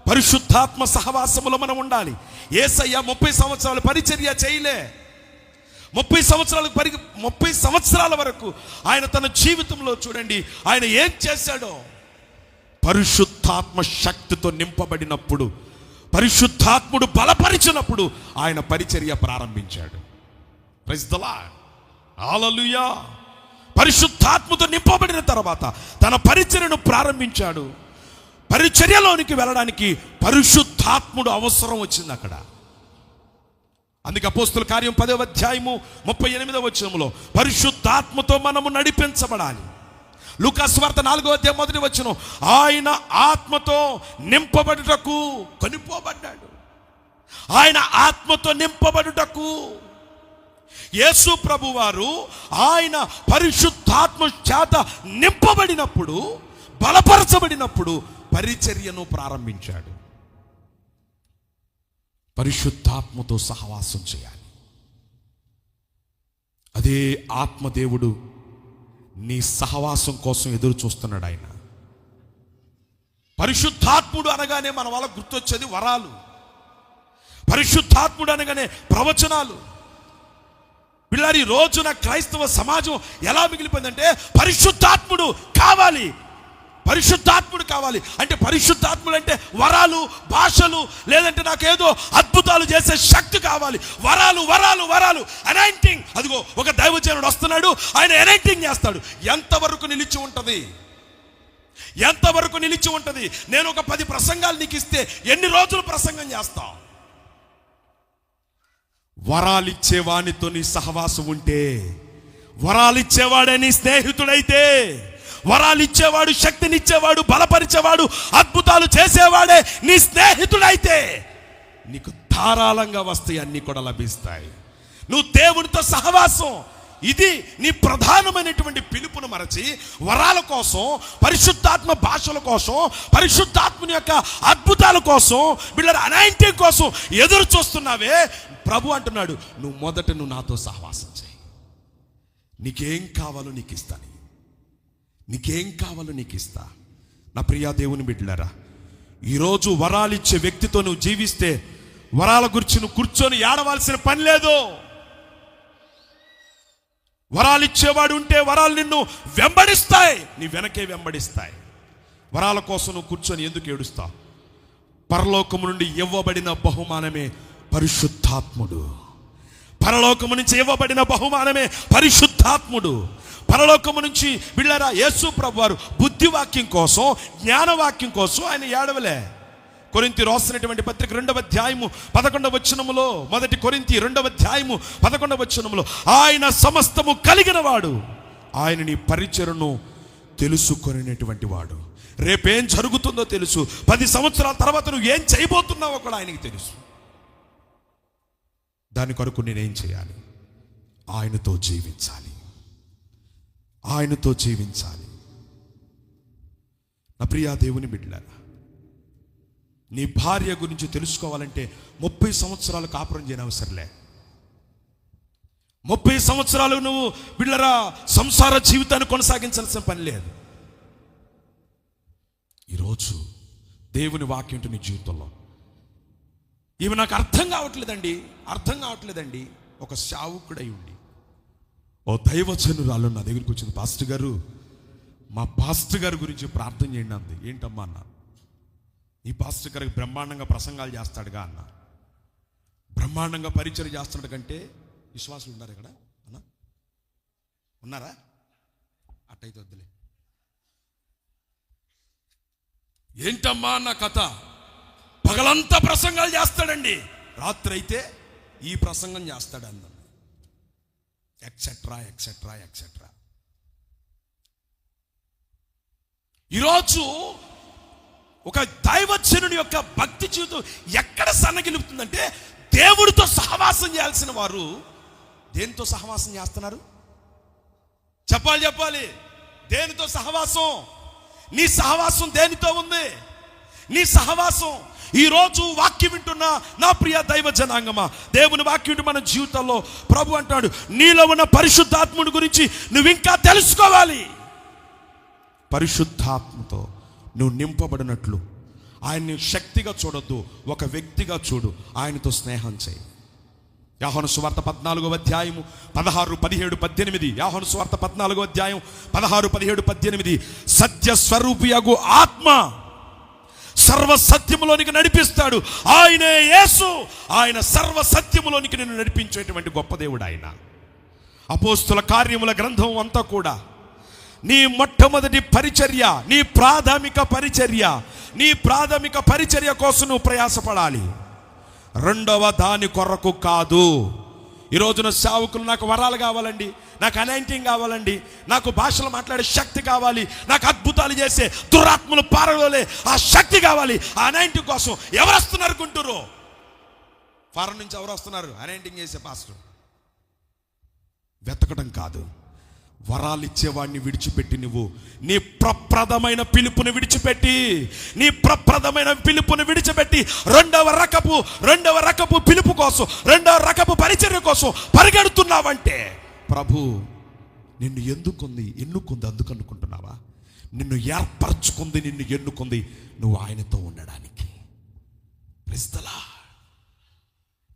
పరిశుద్ధాత్మ సహవాసములో మనం ఉండాలి. యేసయ్య 30 సంవత్సరాలు పరిచర్య చేయలే. 30 సంవత్సరాల వరకు ఆయన తన జీవితంలో చూడండి ఆయన ఏం చేశాడో. పరిశుద్ధాత్మ శక్తితో నింపబడినప్పుడు, పరిశుద్ధాత్ముడు బలపరిచినప్పుడు ఆయన పరిచర్య ప్రారంభించాడు. ప్రైజ్ ది లార్డ్, హల్లెలూయా. పరిశుద్ధాత్మతో నింపబడిన తర్వాత తన పరిచర్యను ప్రారంభించాడు. పరిచర్యలోనికి వెళ్ళడానికి పరిశుద్ధాత్ముడు అవసరం వచ్చింది అక్కడ. అందుకే అపోస్తుల కార్యం 10వ అధ్యాయము 38వ వచనంలో పరిశుద్ధాత్మతో మనము నడిపించబడాలి. లూకా సువార్త 4వ అధ్యాయం 1వ వచనం, ఆయన ఆత్మతో నింపబడుటకు కొనిపోబడ్డాడు. ఆయన ఆత్మతో నింపబడుటకు. యేసు ప్రభువారు ఆయన పరిశుద్ధాత్మ చేత నింపబడినప్పుడు, బలపరచబడినప్పుడు పరిచర్యను ప్రారంభించాడు. పరిశుద్ధాత్మతో సహవాసం చేయాలి. అదే ఆత్మదేవుడు నీ సహవాసం కోసం ఎదురు చూస్తున్నాడు. ఆయన పరిశుద్ధాత్ముడు అనగానే మన వాళ్ళకు గుర్తొచ్చేది వరాలు. పరిశుద్ధాత్ముడు అనగానే ప్రవచనాలు. పిల్లరి రోజున క్రైస్తవ సమాజం ఎలా మిగిలిపోయిందంటే పరిశుద్ధాత్ముడు కావాలి, పరిశుద్ధాత్ముడు కావాలి. అంటే పరిశుద్ధాత్ముడు అంటే వరాలు, భాషలు, లేదంటే నాకేదో అద్భుతాలు చేసే శక్తి కావాలి. వరాలు వరాలు వరాలు, అనాయింటింగ్. అదిగో ఒక దైవజనుడు వస్తున్నాడు, ఆయన అనాయింటింగ్ చేస్తాడు. ఎంతవరకు నిలిచి ఉంటుంది? ఎంతవరకు నిలిచి ఉంటుంది? నేను ఒక 10 ప్రసంగాలు నీకు ఇస్తే ఎన్ని రోజులు ప్రసంగం చేస్తావు? వరాలిచ్చేవానితో నీ సహవాసం ఉంటే, వరాలిచ్చేవాడే నీ స్నేహితుడైతే, వరాలిచ్చేవాడు, శక్తినిచ్చేవాడు, బలపరిచేవాడు, అద్భుతాలు చేసేవాడే నీ స్నేహితుడైతే నీకు ధారాళంగా వస్తాయి, అన్నీ కూడా లభిస్తాయి. నువ్వు దేవునితో సహవాసం, ఇది నీ ప్రధానమైనటువంటి పిలుపును మరచి వరాల కోసం, పరిశుద్ధాత్మ భాషల కోసం, పరిశుద్ధాత్మని యొక్క అద్భుతాల కోసం, వీళ్ళ అనాయింటింగ్ కోసం ఎదురు చూస్తున్నావే. ప్రభు అంటున్నాడు, నువ్వు మొదట నాతో సహవాసం చేయి. నీకేం కావాలో నీకు ఇస్తాను, నీకేం కావాలో నీకు ఇస్తా. నా ప్రియా దేవుని బిడ్డలారా, ఈరోజు వరాలిచ్చే వ్యక్తితో నువ్వు జీవిస్తే వరాల గురించి నువ్వు కూర్చొని ఏడవలసిన పని లేదు. వరాలిచ్చేవాడు ఉంటే వరాలు నిన్ను వెంబడిస్తాయి, నీ వెనకే వెంబడిస్తాయి. వరాల కోసం నువ్వు కూర్చొని ఎందుకు ఏడుస్తావు? పరలోకము నుండి ఇవ్వబడిన బహుమానమే పరిశుద్ధాత్ముడు. పరలోకము నుంచి ఇవ్వబడిన బహుమానమే పరిశుద్ధాత్ముడు. పరలోకము నుంచి వీళ్ళరా యేసు ప్రభువారు బుద్ధివాక్యం కోసం, జ్ఞానవాక్యం కోసం ఆయన ఏడవలే. కొరింథీ రాసినటువంటి పత్రిక 2వ అధ్యాయము 11వ వచనములో, 1 కొరింథీ 2వ అధ్యాయము 11వ వచనములో, ఆయన సమస్తము కలిగిన వాడు, ఆయన నీ పరిచర్యను తెలుసుకొనేటువంటి వాడు. రేపేం జరుగుతుందో తెలుసు, 10 సంవత్సరాల తర్వాత నువ్వు ఏం చేయబోతున్నావో కూడా ఆయనకి తెలుసు. దాని కొరకు నేనేం చేయాలి? ఆయనతో జీవించాలి, ఆయనతో జీవించాలి. నా ప్రియా దేవుని బిడ్డలారా, నీ భార్య గురించి తెలుసుకోవాలంటే 30 సంవత్సరాలు కాపురం చేయని అవసరంలే. 30 సంవత్సరాలు నువ్వు బిడ్డరా సంసార జీవితాన్ని కొనసాగించాల్సిన పని లేదు. ఈరోజు దేవుని వాక్యం నీ జీవితంలో, ఇవి నాకు అర్థం కావట్లేదండి. ఒక సేవకుడై ఉండి ఓ దైవజనురాలు నా దగ్గరికి వచ్చింది, పాస్టర్ గారు మా పాస్టర్ గారి గురించి ప్రార్థన చేయండి అంది. ఏంటమ్మా అన్న? ఈ పాస్టర్ గారికి బ్రహ్మాండంగా ప్రసంగాలు చేస్తాడుగా అన్న. బ్రహ్మాండంగా పరిచయం చేస్తాడు కంటే విశ్వాసులు ఉన్నారు ఇక్కడ అన్న? ఉన్నారా? అట్టయితే వద్దులే. ఏంటమ్మా నా కథ పగలంతా ప్రసంగాలు చేస్తాడండి, రాత్రి అయితే ఈ ప్రసంగం చేస్తాడన్న, ఎక్సెట్రా ఎక్సెట్రా ఎక్సెట్రా. ఈరోజు ఒక దైవజనుని యొక్క భక్తి జీవితం ఎక్కడ సన్నగిలుపుతుందంటే, దేవుడితో సహవాసం చేయాల్సిన వారు దేనితో సహవాసం చేస్తున్నారు? చెప్పాలి. దేనితో సహవాసం? నీ సహవాసం దేనితో ఉంది? నీ సహవాసం ఈరోజు వాక్యం వింటున్న నా ప్రియ దైవ జనాంగమా, దేవుని వాక్యం మన జీవితంలో ప్రభు అంటాడు, నీలో ఉన్న పరిశుద్ధాత్ముడి గురించి నువ్వు ఇంకా తెలుసుకోవాలి. పరిశుద్ధాత్మతో నువ్వు నింపబడినట్లు ఆయన్ని శక్తిగా చూడొద్దు, ఒక వ్యక్తిగా చూడు, ఆయనతో స్నేహం చేయి. యోహాను సువార్త 14వ అధ్యాయము 16, 17, 18. యోహాను సువార్త 14వ అధ్యాయం 16, 17, 18. సత్య స్వరూపియగు ఆత్మ సర్వ సత్యములోనికి నడిపిస్తాడు. ఆయనే యేసు. ఆయన సర్వ సత్యములోనికి నిన్ను నడిపించేటువంటి గొప్ప దేవుడు ఆయన. అపోస్తుల కార్యముల గ్రంథం అంతా కూడా నీ మొట్టమొదటి పరిచర్య, నీ ప్రాథమిక పరిచర్య కోసం నువ్వు ప్రయాసపడాలి, రెండవ దాని కొరకు కాదు. ఈ రోజున సేవకులు, నాకు వరాలు కావాలండి, నాకు అనాయింటింగ్ కావాలండి, నాకు భాషలు మాట్లాడే శక్తి కావాలి, నాకు అద్భుతాలు చేసే దురాత్మలు పారలోలే ఆ శక్తి కావాలి. ఆ అనాయింటింగ్ కోసం ఎవరు వస్తున్నారు గుంటూరు? ఫారెన్ నుంచి ఎవరు వస్తున్నారు అనాయింటింగ్ చేసే పాస్టర్? వెతకడం కాదు, వరాలు ఇచ్చేవాడిని విడిచిపెట్టి నువ్వు నీ ప్రప్రదమైన పిలుపుని విడిచిపెట్టి రెండవ రకపు పిలుపు కోసం, రెండవ రకపు పరిచర్య కోసం పరిగెడుతున్నావంటే, ప్రభు నిన్ను ఎన్నుకుంది అందుకు అనుకుంటున్నావా? నిన్ను ఏర్పరచుకుంది, నిన్ను ఎన్నుకుంది నువ్వు ఆయనతో ఉండడానికి. క్రీస్తులా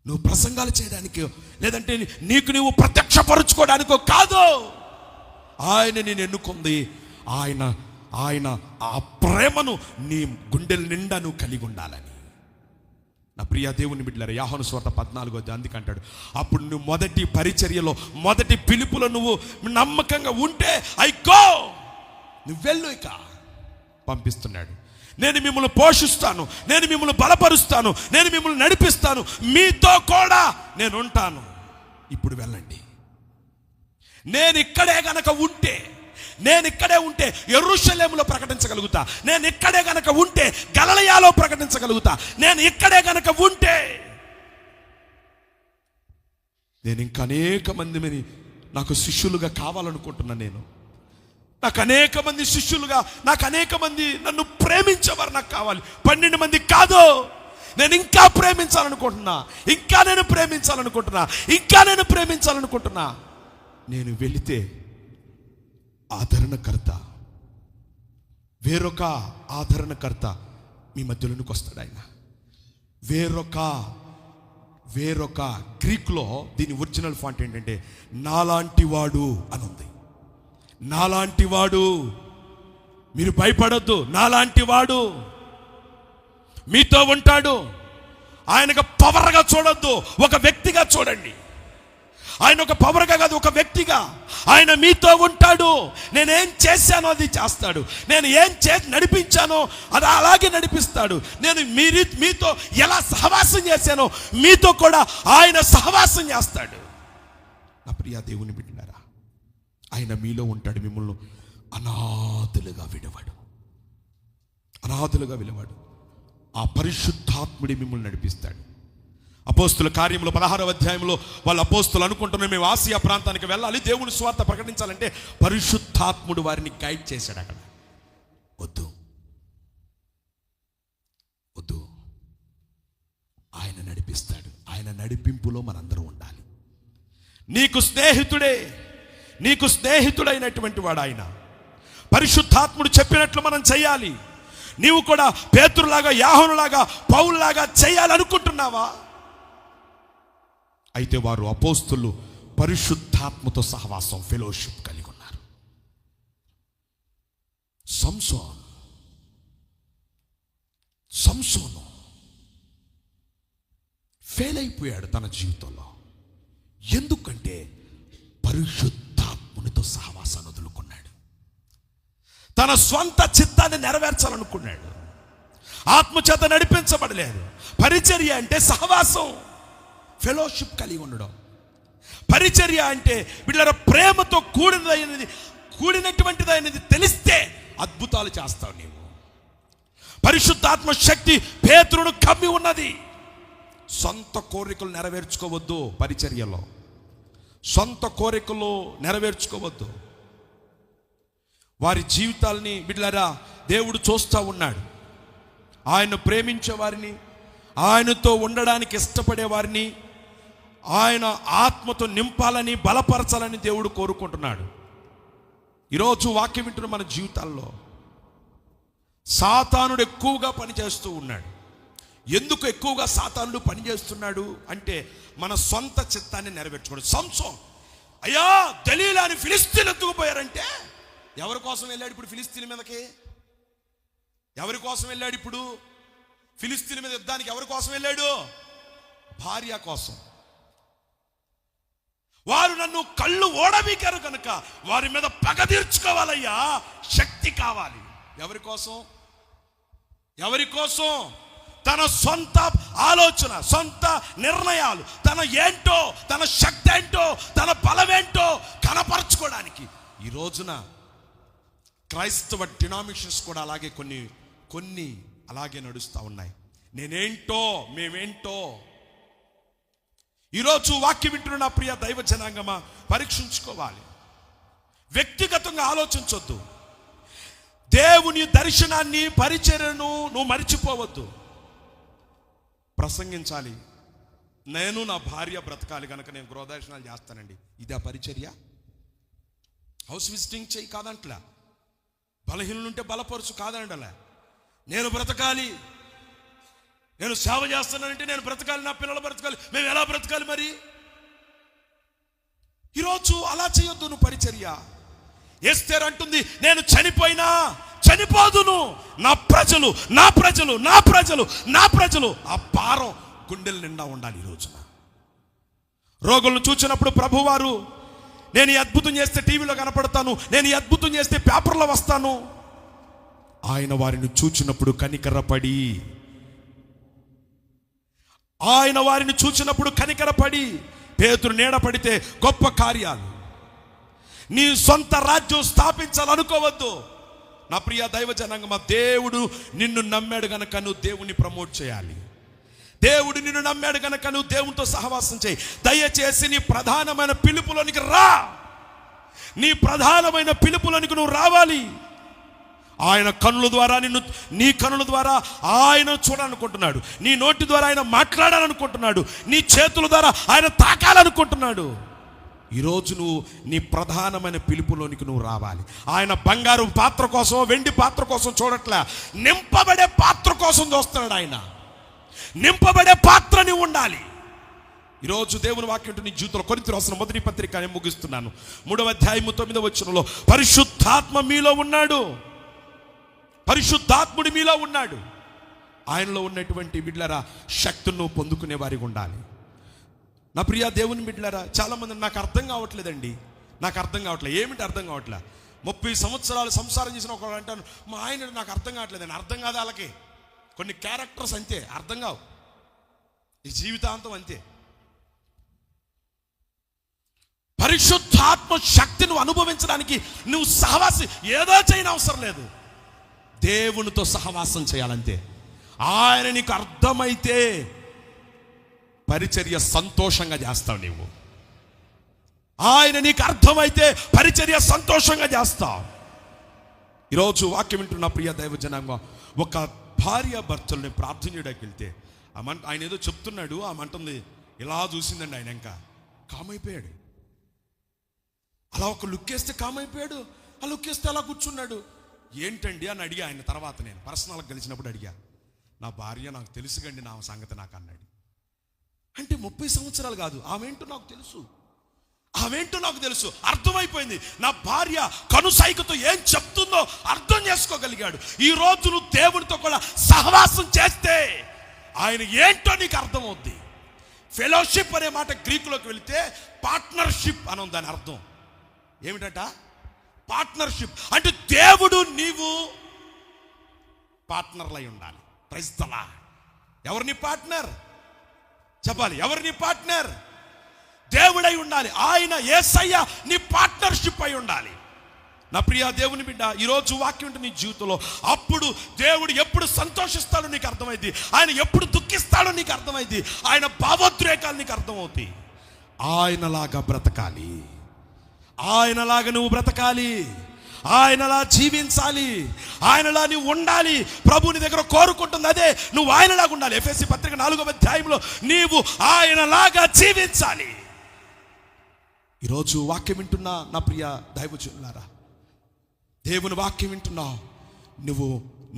నువ్వు ప్రసంగాలు చేయడానికి, లేదంటే నీకు నువ్వు ప్రత్యక్షపరుచుకోవడానికో కాదు. ఆయన నేను ఎన్నుకుంది, ఆయన ఆ ప్రేమను నీ గుండెల నిండా నువ్వు కలిగి ఉండాలని. నా ప్రియ దేవుని బిడ్డలారా, యోహాను సువార్త 14 అందుకంటాడు, అప్పుడు నువ్వు మొదటి పరిచర్యలో, మొదటి పిలుపులో నువ్వు నమ్మకంగా ఉంటే నువ్వు వెళ్ళు, ఇక పంపిస్తున్నాడు. నేను మిమ్మల్ని పోషిస్తాను, నేను మిమ్మల్ని బలపరుస్తాను, నేను మిమ్మల్ని నడిపిస్తాను, మీతో కూడా నేను ఉంటాను. ఇప్పుడు వెళ్ళండి. నేను ఇక్కడే ఉంటే యెరూషలేములో ప్రకటించగలుగుతా, నేను ఇక్కడే గనక ఉంటే గలిలయలో ప్రకటించగలుగుతా, నేను ఇక్కడే గనక ఉంటే నేను ఇంకా అనేక మందిని నాకు శిష్యులుగా కావాలనుకుంటున్నా. నాకు అనేక మంది శిష్యులుగా, నాకు అనేక మంది నన్ను ప్రేమించేవారు నాకు కావాలి. 12 మంది కాదు, నేను ఇంకా ప్రేమించాలనుకుంటున్నా. నేను వెళితే వేరొక ఆదరణకర్త మీ మధ్యలోనికి వస్తాడు. ఆయన వేరొక గ్రీకులో దీని ఒరిజినల్ ఫాంట్ ఏంటంటే నాలాంటి వాడు అని ఉంది. నాలాంటి వాడు, మీరు భయపడొద్దు, నాలాంటి వాడు మీతో ఉంటాడు. ఆయనకు పవర్గా చూడొద్దు, ఒక వ్యక్తిగా చూడండి. ఆయన ఒక పవర్గా కాదు, ఒక వ్యక్తిగా ఆయన మీతో ఉంటాడు. నేనేం చేశానో అది చేస్తాడు, నేను ఏం నడిపించానో అది అలాగే నడిపిస్తాడు. నేను మీతో ఎలా సహవాసం చేశానో మీతో కూడా ఆయన సహవాసం చేస్తాడు. నా ప్రియ దేవుని బిడ్డలారా, ఆయన మీలో ఉంటాడు, మిమ్మల్ని అనాథలుగా విలువాడు. ఆ పరిశుద్ధాత్ముడి మిమ్మల్ని నడిపిస్తాడు. అపోస్తుల కార్యములు 16వ అధ్యాయంలో వాళ్ళు అపోస్తులు అనుకుంటున్నారు, మేము ఆసియా ప్రాంతానికి వెళ్ళాలి, దేవుని సువార్త ప్రకటించాలంటే పరిశుద్ధాత్ముడు వారిని గైడ్ చేశాడు. అక్కడ వద్దు, ఆయన నడిపిస్తాడు. ఆయన నడిపింపులో మనందరం ఉండాలి. నీకు స్నేహితుడైనటువంటి వాడు ఆయన. పరిశుద్ధాత్ముడు చెప్పినట్లు మనం చేయాలి. నీవు కూడా పేతురులాగా, యోహానులాగా, పౌలులాగా చేయాలనుకుంటున్నావా? అయితే వారు అపోస్తులు పరిశుద్ధాత్మతో సహవాసం, ఫెలోషిప్ కలిగి ఉన్నారు. సంసోను ఫెయిల్ అయిపోయాడు తన జీవితంలో. ఎందుకంటే పరిశుద్ధాత్మునితో సహవాసాన్ని వదులుకున్నాడు. తన స్వంత చిత్తాన్ని నెరవేర్చాలనుకున్నాడు. ఆత్మచేత నడిపించబడలేదు. పరిచర్య అంటే సహవాసం, ఫెలోషిప్ కలిగి ఉండడం. పరిచర్య అంటే వీళ్ళ ప్రేమతో కూడినటువంటిది తెలిస్తే అద్భుతాలు చేస్తావు నీవు. పరిశుద్ధాత్మ శక్తి పేతురును కమ్మి ఉన్నది. సొంత కోరికలు నెరవేర్చుకోవద్దు. పరిచర్యలో సొంత కోరికలు నెరవేర్చుకోవద్దు. వారి జీవితాలని బిడ్డలారా దేవుడు చూస్తూ ఉన్నాడు. ఆయన ప్రేమించే వారిని, ఆయనతో ఉండడానికి ఇష్టపడే వారిని ఆయన ఆత్మతో నింపాలని, బలపరచాలని దేవుడు కోరుకుంటున్నాడు. ఈరోజు వాక్యం వింటున్న మన జీవితాల్లో సాతానుడు ఎక్కువగా పనిచేస్తూ ఉన్నాడు. ఎందుకు ఎక్కువగా సాతానుడు పనిచేస్తున్నాడు అంటే మన సొంత చిత్తాన్ని నెరవేర్చుకోవడం. సంసోన్ అయ్యా దలీలాని ఫిలిస్తీన్లు ఎత్తుకుపోయారంటే ఎవరి కోసం వెళ్ళాడు ఇప్పుడు? ఫిలిస్తీన్ల మీదకి ఎవరి కోసం వెళ్ళాడు ఇప్పుడు? ఫిలిస్తీన్ల మీద యుద్ధానికి ఎవరి కోసం వెళ్ళాడు? భార్య కోసం. వారు నన్ను కళ్ళు ఓడబీకారు కనుక వారి మీద పగ తీర్చుకోవాలయ్యా, శక్తి కావాలి. ఎవరి కోసం? ఎవరి కోసం? తన సొంత ఆలోచన, సొంత నిర్ణయాలు, తన ఏంటో, తన శక్తి ఏంటో, తన బలమేంటో కనపరచుకోవడానికి. ఈ రోజున క్రైస్తవ డినామినేషన్స్ కూడా అలాగే కొన్ని అలాగే నడుస్తూ ఉన్నాయి. నేనేంటో, మేమేంటో. ఈరోజు వాక్యం వింటున్న నా ప్రియ దైవ జనాంగమా, పరీక్షించుకోవాలి. వ్యక్తిగతంగా ఆలోచించొద్దు. దేవుని దర్శనాన్ని, పరిచర్యను నువ్వు మరిచిపోవద్దు. ప్రసంగించాలి. నేను నా భార్య బ్రతకాలి కనుక నేను గృహదర్శనాలు చేస్తానండి. ఇదే పరిచర్య? హౌస్ విజిటింగ్ చేయి కాదంటలా, బలహీనులుంటే బలపరుచు కాదంటలే. నేను బ్రతకాలి, నేను సేవ చేస్తానంటే నేను బ్రతకాలి, నా పిల్లలు బ్రతకాలి. మేము ఎలా బ్రతకాలి మరి? ఈరోజు అలా చేయొద్దు నువ్వు పరిచర్య. ఎస్తేర్ అంటుంది, నేను చనిపోయినా చనిపోదును, నా ప్రజలు నా ప్రజలు నా ప్రజలు నా ప్రజలు. ఆ భారం గుండెల నిండా ఉండాలి. ఈ రోజున రోగులను చూసినప్పుడు ప్రభువారు, నేను ఈ అద్భుతం చేస్తే టీవీలో కనపడతాను, నేను ఈ అద్భుతం చేస్తే పేపర్లో వస్తాను. ఆయన వారిని చూచినప్పుడు కనికరపడి, ఆయన వారిని చూచినప్పుడు కనికరపడి, పేతురు నీడ పడితే గొప్ప కార్యాలు. నీ సొంత రాజ్యం స్థాపించాలనుకోవద్దు. నా ప్రియ దైవ జనాంగమా, దేవుడు నిన్ను నమ్మాడు గనక నువ్వు దేవుని ప్రమోట్ చేయాలి. దేవుడు నిన్ను నమ్మాడు గనక నువ్వు దేవునితో సహవాసం చేయి. దయచేసి నీ ప్రధానమైన పిలుపులోనికి రా. నీ ప్రధానమైన పిలుపులోనికి నువ్వు రావాలి. ఆయన కన్నుల ద్వారా నీ కన్నుల ద్వారా ఆయన చూడాలనుకుంటున్నాడు. నీ నోటి ద్వారా ఆయన మాట్లాడాలనుకుంటున్నాడు. నీ చేతుల ద్వారా ఆయన తాకాలనుకుంటున్నాడు. ఈరోజు నువ్వు నీ ప్రధానమైన పిలుపులోనికి నువ్వు రావాలి. ఆయన బంగారు పాత్ర కోసం, వెండి పాత్ర కోసం చూడట్లే, నింపబడే పాత్ర కోసం చూస్తున్నాడు. ఆయన నింపబడే పాత్ర నీవు ఉండాలి. ఈరోజు దేవుని వాక్యం నీ జీవితంలో కొరింథీయులకు రాసిన మొదటి పత్రిక నేను ముగిస్తున్నాను. 3వ అధ్యాయము 9వ వచనంలో పరిశుద్ధాత్మ మీలో ఉన్నాడు. పరిశుద్ధాత్ముడి మీలో ఉన్నాడు. ఆయనలో ఉన్నటువంటి బిడ్డలారా శక్తులను పొందుకునే వారికి ఉండాలి. నా ప్రియ దేవుని బిడ్డలారా, చాలామంది నాకు అర్థం కావట్లేదండి, నాకు అర్థం కావట్లేదు. ఏమిటి అర్థం కావట్లే? 30 సంవత్సరాలు సంసారం చేసిన ఒకళ్ళు అంటాను, మా ఆయన నాకు అర్థం కావట్లేదండి. అర్థం కాదు వాళ్ళకి. కొన్ని క్యారెక్టర్స్ అంతే, అర్థం కావు. ఈ జీవితాంతం అంతే. పరిశుద్ధాత్మ శక్తి నువ్వు అనుభవించడానికి నువ్వు సహవాసం ఏదో చేయని అవసరం లేదు. దేవునితో సహవాసం చేయాలంతే. ఆయన నీకు అర్థమైతే పరిచర్య సంతోషంగా చేస్తావు. నీవు ఆయన నీకు అర్థమైతే పరిచర్య సంతోషంగా చేస్తావు. ఈరోజు వాక్యం వింటున్న ప్రియ దైవ జనాంగం, ఒక భార్య భర్తల్ని ప్రార్థన చేయడానికి వెళ్తే ఆయన ఏదో చెప్తున్నాడు, ఆ మంటుంది ఇలా చూసిందండి. ఆయన ఇంకా కామైపోయాడు. అలా ఒక లుక్ వేస్తే కామైపోయాడు, ఆ లుక్ వేస్తే అలా కూర్చున్నాడు. ఏంటండి అని అడిగా ఆయన. తర్వాత నేను పర్సనల్గా కలిసినప్పుడు అడిగా, నా భార్య నాకు తెలుసుగండి, నా సంగతి నాకు అన్నాడు. అంటే 30 సంవత్సరాలు కాదు, ఆమెంటో నాకు తెలుసు, ఆమెంటో నాకు తెలుసు. అర్థమైపోయింది. నా భార్య కనుసైకతో ఏం చెప్తుందో అర్థం చేసుకోగలిగాడు. ఈ రోజు నువ్వు దేవునితో కూడా సహవాసం చేస్తే ఆయన ఏంటో నీకు అర్థమవుద్ది. ఫెలోషిప్ అనే మాట గ్రీకులోకి వెళితే పార్ట్నర్షిప్ అని దాని అర్థం. ఏమిటట? పార్ట్నర్షిప్ అంటే దేవుడు నీవు పార్ట్నర్లై ఉండాలి. Praise the Lord. ఎవరు నీ పార్ట్నర్? చెప్పాలి, ఎవరు నీ పార్ట్నర్? దేవుడై ఉండాలి. ఆయన యేసయ్య నీ పార్ట్నర్షిప్ అయి ఉండాలి. నా ప్రియ దేవుని బిడ్డ, ఈరోజు వాక్యం ఉంటుంది నీ జీవితంలో. అప్పుడు దేవుడు ఎప్పుడు సంతోషిస్తాడో నీకు అర్థమైంది, ఆయన ఎప్పుడు దుఃఖిస్తాడో నీకు అర్థమైంది, ఆయన భావోద్రేకాలు నీకు అర్థమవుతాయి. ఆయనలాగా బ్రతకాలి, ఆయనలాగా నువ్వు బ్రతకాలి, ఆయనలా జీవించాలి, ఆయనలా నువ్వు ఉండాలి. ప్రభుని దగ్గర కోరుకుంటుంది అదే, నువ్వు ఆయనలాగా ఉండాలి. ఎఫెసీ పత్రిక 4వ అధ్యాయంలో నీవు ఆయనలాగా జీవించాలి. ఈరోజు వాక్యం వింటున్నా నా ప్రియ దైవజనులారా, దేవుని వాక్యం వింటున్నావు, నువ్వు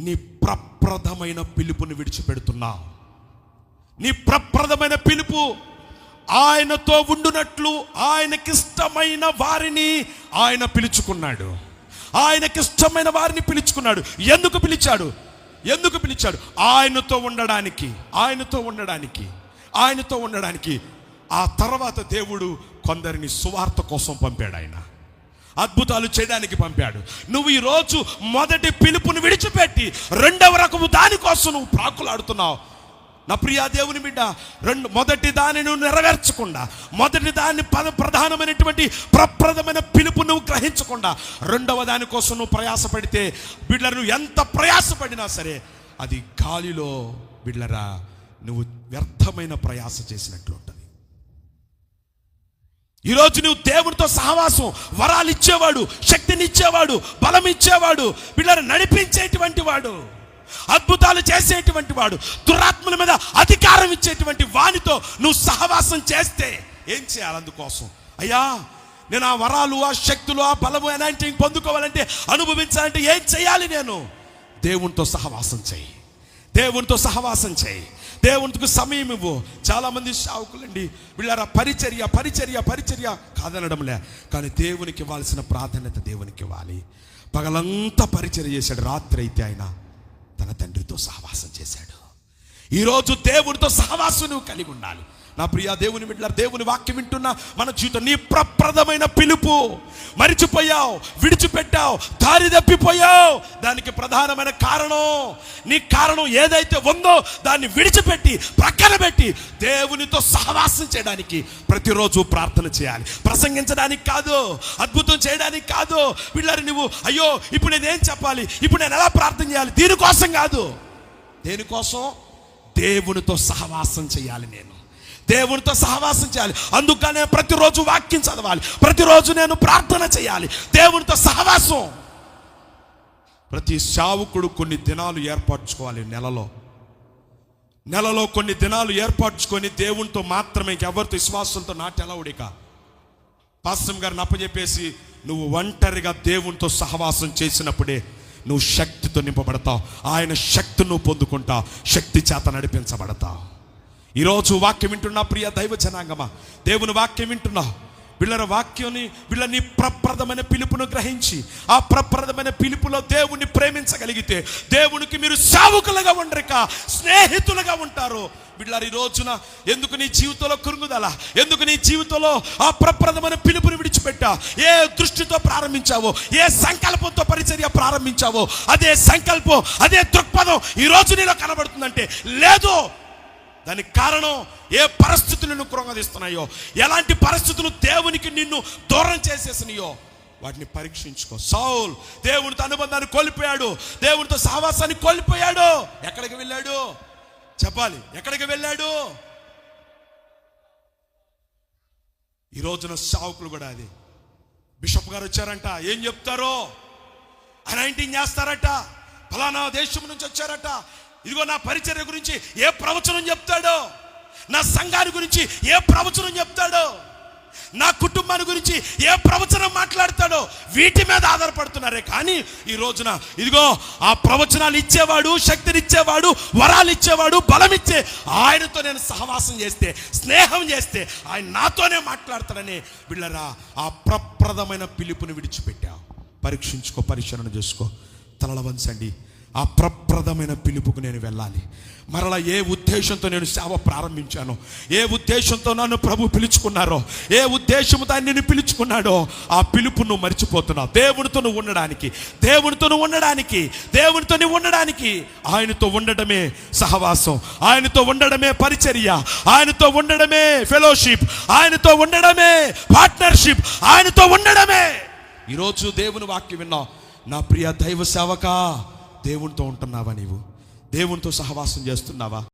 నీ ప్రప్రదమైన పిలుపుని విడిచిపెడుతున్నావు. నీ ప్రప్రదమైన పిలుపు ఆయనతో ఉండునట్లు ఆయనకిష్టమైన వారిని ఆయన పిలుచుకున్నాడు. ఆయనకిష్టమైన వారిని పిలుచుకున్నాడు. ఎందుకు పిలిచాడు? ఆయనతో ఉండడానికి, ఆయనతో ఉండడానికి, ఆయనతో ఉండడానికి. ఆ తర్వాత దేవుడు కొందరిని సువార్త కోసం పంపాడు, ఆయన అద్భుతాలు చేయడానికి పంపాడు. నువ్వు ఈరోజు మొదటి పిలుపుని విడిచిపెట్టి రెండవ రకము దానికోసం నువ్వు ప్రాకులాడుతున్నావు. నా ప్రియ దేవుని బిడ్డ, మొదటి దాన్ని నువ్వు నెరవేర్చకుండా, మొదటి దాన్ని ప్రధానమైనటువంటి ప్రప్రదమైన పిలుపు నువ్వు గ్రహించకుండా రెండవ దానికోసం నువ్వు ప్రయాసపడితే బిడ్డలు, నువ్వు ఎంత ప్రయాసపడినా సరే అది గాలిలో బిడ్డరా నువ్వు వ్యర్థమైన ప్రయాస చేసినట్లు ఉంటుంది. ఈరోజు నువ్వు దేవునితో సహవాసం, వరాలు ఇచ్చేవాడు, శక్తిని ఇచ్చేవాడు, బలం ఇచ్చేవాడు, పిల్లలు నడిపించేటువంటి వాడు, అద్భుతాలు చేసేటువంటి వాడు, దురాత్మల మీద అధికారం ఇచ్చేటువంటి వానితో నువ్వు సహవాసం చేస్తే ఏం చేయాలి? అందుకోసం అయ్యా నేను ఆ వరాలు, ఆ శక్తులు, ఆ బలము అనాయింటింగ్ పొందుకోవాలంటే, అనుభవించాలంటే ఏం చేయాలి? నేను దేవునితో సహవాసం చేయి, దేవునితో సహవాసం చేయి, దేవునికి సమయం ఇవ్వు. చాలామంది సేవకులండి వీళ్ళ పరిచర్య కాదనడంలే, కానీ దేవునికి ఇవ్వాల్సిన ప్రాధాన్యత దేవునికి ఇవ్వాలి. పగలంతా పరిచర్య చేశాడు, రాత్రి అయితే ఆయన తన తండ్రితో సహవాసం చేశాడు. ఈరోజు దేవుడితో సహవాసం నువ్వు కలిగి ఉండాలి. నా ప్రియ దేవుని బిడ్డలారా, దేవుని వాక్యం వింటున్నా మన జీవితం, నీ ప్రప్రదమైన పిలుపు మరిచిపోయావు, విడిచిపెట్టావు, దారి తప్పిపోయావు. దానికి ప్రధానమైన నీ కారణం ఏదైతే ఉందో దాన్ని విడిచిపెట్టి ప్రక్కన పెట్టి దేవునితో సహవాసం చేయడానికి ప్రతిరోజు ప్రార్థన చేయాలి. ప్రసంగించడానికి కాదు, అద్భుతం చేయడానికి కాదు. పిల్లలు నువ్వు అయ్యో ఇప్పుడు నేనేం చెప్పాలి, ఇప్పుడు నేను ఎలా ప్రార్థన చేయాలి, దీనికోసం కాదు. దేనికోసం? దేవునితో సహవాసం చేయాలి. నేను దేవునితో సహవాసం చేయాలి. అందుకనే ప్రతిరోజు వాక్యం చదవాలి, ప్రతిరోజు నేను ప్రార్థన చేయాలి. దేవునితో సహవాసం. ప్రతి సేవకుడు కొన్ని దినాలు ఏర్పరచుకోవాలి. నెలలో కొన్ని దినాలు ఏర్పరచుకొని దేవునితో మాత్రమే, ఎవరితో విశ్వాసంతో నాటెలవుడిక పాస్టర్ గారిని అప్పచెప్పేసి నువ్వు ఒంటరిగా దేవునితో సహవాసం చేసినప్పుడే నువ్వు శక్తితో నింపబడతావు. ఆయన శక్తి నువ్వు పొందుకుంటావు, శక్తి చేత నడిపించబడతావు. ఈరోజు వాక్యం వింటున్నా ప్రియ దైవ జనాంగమా, దేవుని వాక్యం వింటున్నా వీళ్ళ వాక్యాన్ని, వీళ్ళని ప్రప్రదమైన పిలుపును గ్రహించి ఆ ప్రప్రదమైన పిలుపులో దేవుణ్ణి ప్రేమించగలిగితే దేవునికి మీరు సేవకులుగా ఉండరిక స్నేహితులుగా ఉంటారు. వీళ్ళ ఈ రోజున ఎందుకు నీ జీవితంలో కురుగుదల, ఎందుకు నీ జీవితంలో ఆ ప్రప్రదమైన పిలుపుని విడిచిపెట్టా? ఏ దృష్టితో ప్రారంభించావో, ఏ సంకల్పంతో పరిచర్య ప్రారంభించావో అదే సంకల్పం, అదే దృక్పథం ఈ రోజు నీలో కనబడుతుందంటే లేదు. దానికి కారణం ఏ పరిస్థితులు నిన్ను కృంగదీస్తున్నాయో, ఎలాంటి పరిస్థితులు దేవునికి నిన్ను దూరం చేసేసినాయో వాటిని పరీక్షించుకో. సౌల్ దేవునితో అనుబంధాన్ని కోల్పోయాడు, దేవునితో సహవాసాన్ని కోల్పోయాడు. ఎక్కడికి వెళ్ళాడు? చెప్పాలి, ఎక్కడికి వెళ్ళాడు? ఈ రోజున సేవకులు కూడా అది, బిషప్ గారు వచ్చారంట, ఏం చెప్తారో అనాయింటింగ్ చేస్తారట, ఫలానా దేశం నుంచి వచ్చారట, ఇదిగో నా పరిచర్య గురించి ఏ ప్రవచనం చెప్తాడో, నా సంఘాన్ని గురించి ఏ ప్రవచనం చెప్తాడో, నా కుటుంబాన్ని గురించి ఏ ప్రవచనం మాట్లాడతాడో వీటి మీద ఆధారపడుతున్నారే. కానీ ఈ రోజున ఇదిగో ఆ ప్రవచనాలు ఇచ్చేవాడు, శక్తిని ఇచ్చేవాడు, వరాలు ఇచ్చేవాడు, బలం ఇచ్చే ఆయనతో నేను సహవాసం చేస్తే, స్నేహం చేస్తే ఆయన నాతోనే మాట్లాడతాడని వీళ్ళరా ఆ ప్రప్రదమైన పిలుపుని విడిచిపెట్టావు. పరీక్షించుకో, పరిశీలన చేసుకో. తలల వంచండి. ఆ ఫలప్రదమైన పిలుపుకు నేను వెళ్ళాలి. మరలా ఏ ఉద్దేశంతో నేను సేవ ప్రారంభించానో, ఏ ఉద్దేశంతో నన్ను ప్రభు పిలుచుకున్నారో, ఏ ఉద్దేశంతో ఆయన నిన్ను పిలుచుకున్నాడో ఆ పిలుపు నువ్వు మర్చిపోతున్నావు. దేవునితో నువ్వు ఉండడానికి, దేవునితో నువ్వు ఉండడానికి ఆయనతో ఉండడమే సహవాసం, ఆయనతో ఉండడమే పరిచర్య, ఆయనతో ఉండడమే ఫెలోషిప్, ఆయనతో ఉండడమే పార్ట్నర్షిప్, ఆయనతో ఉండడమే. ఈరోజు దేవుని వాక్యం విన్నావు. నా ప్రియ దైవ సేవకా, దేవునితో ఉంటున్నావా? నీవు దేవునితో సహవాసం చేస్తున్నావా?